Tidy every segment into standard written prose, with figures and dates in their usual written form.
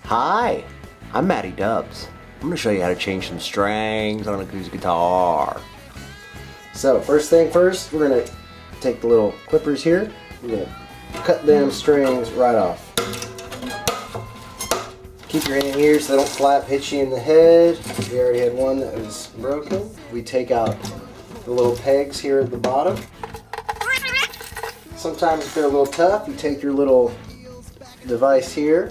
Hi, I'm Matty Dubs. I'm going to show you how to change some strings on an acoustic guitar. So first thing first, we're going to take the little clippers here. We're going to cut them strings right off. Keep your hand here so they don't flap, hit you in the head. We already had one that was broken. We take out the little pegs here at the bottom. Sometimes if they're a little tough, you take your little device here,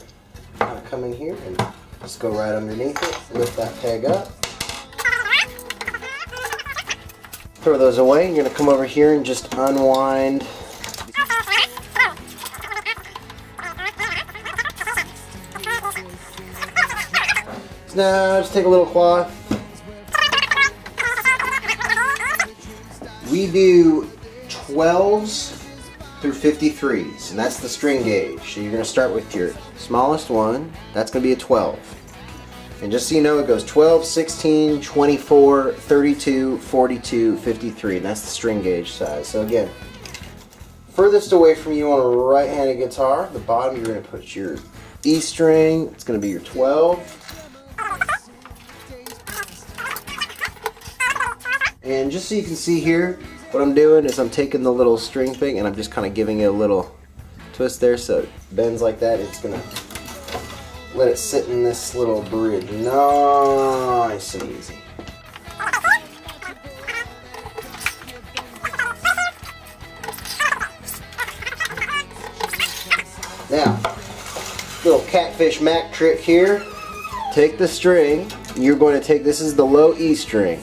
come in here and just go right underneath it, lift that peg up. Throw those away. You're going to come over here and just unwind. So now just take a little cloth. We do 12s through 53s, and that's the string gauge. So you're going to start with your smallest one. That's going to be a 12. And just so you know, it goes 12, 16, 24, 32, 42, 53, and that's the string gauge size. So again, furthest away from you on a right-handed guitar, the bottom you're going to put your E string. It's going to be your 12. And just so you can see here, what I'm doing is I'm taking the little string thing and I'm just kind of giving it a little twist there so it bends like that. It's going to let it sit in this little bridge. Nice and easy. Now, little catfish Mac trick here. Take the string, you're going to take, this is the low E string.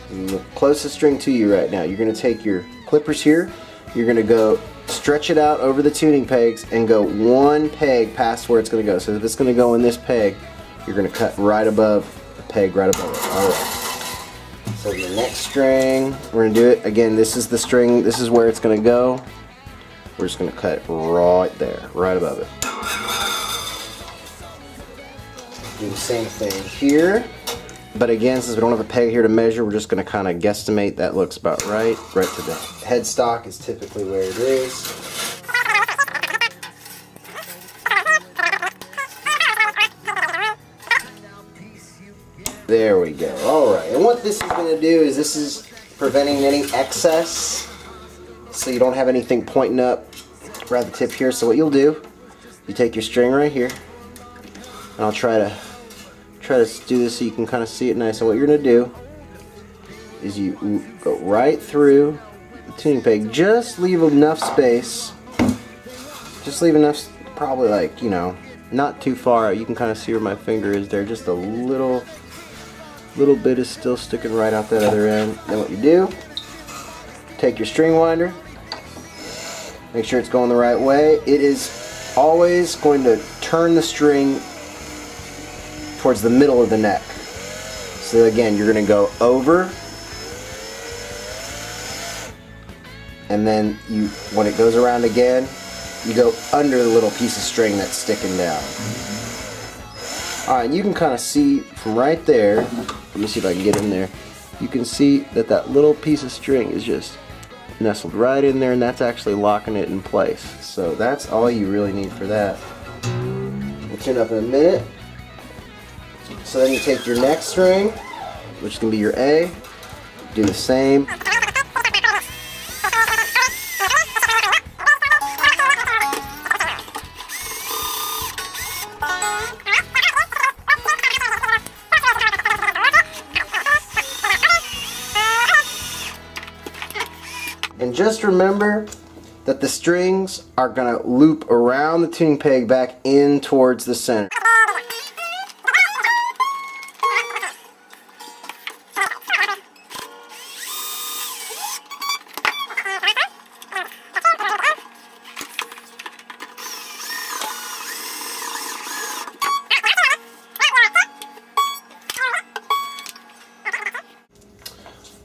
The closest string to you right now. You're going to take your clippers here, you're going to go stretch it out over the tuning pegs and go one peg past where it's going to go. So if it's going to go in this peg, you're going to cut right above the peg right above it. Alright. So the next string, we're going to do it again. This is the string, this is where it's going to go. We're just going to cut right there, right above it. Do the same thing here. But again, since we don't have a peg here to measure, we're just going to kind of guesstimate. That looks about right. Right to the headstock is typically where it is. There we go. Alright, and what this is going to do is this is preventing any excess, so you don't have anything pointing up right at the tip here. So what you'll do, you take your string right here, and I'll try to do this so you can kind of see it nice. And what you're going to do is you go right through the tuning peg. Just leave enough space. Just leave enough, probably like, you know, not too far out. You can kind of see where my finger is there. Just a little bit is still sticking right out that other end. Then what you do, take your string winder. Make sure it's going the right way. It is always going to turn the string towards the middle of the neck. So again, you're going to go over, and then when it goes around again, you go under the little piece of string that's sticking down. Alright, you can kind of see from right there, let me see if I can get in there, you can see that that little piece of string is just nestled right in there, and that's actually locking it in place. So that's all you really need for that. We'll tune up in a minute. So then you take your next string, which can be your A, do the same. And just remember that the strings are going to loop around the tuning peg back in towards the center.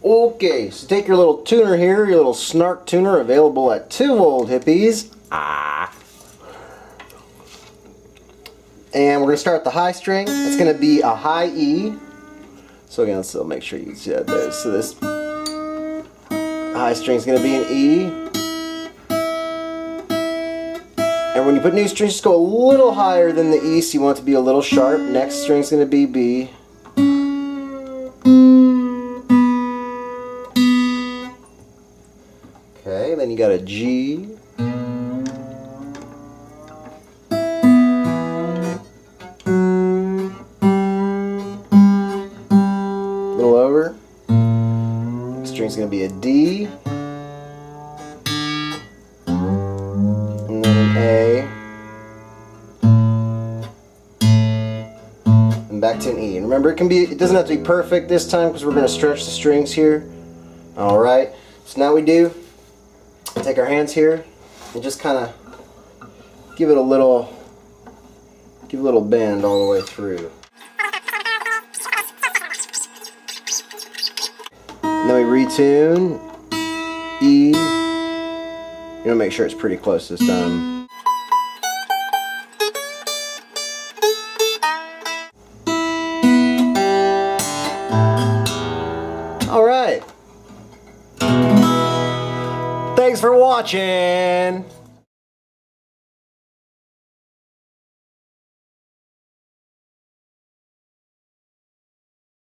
Okay, so take your little tuner here, your little snark tuner, available at 2 Old Hippies. And we're going to start at the high string. It's going to be a high E. So again, let's still make sure you can see that there. So this high string is going to be an E. And we're when you put new strings, just go a little higher than the E, so you want it to be a little sharp. Next string's going to be B. Okay, then you got a G. A little over. Next string's going to be a D. And then an A. And back to an E. And remember, it doesn't have to be perfect this time because we're going to stretch the strings here. Alright, so now we take our hands here and just kind of give it a little bend all the way through. And then we retune E. You want to make sure it's pretty close this time. Alright. Thanks for watching.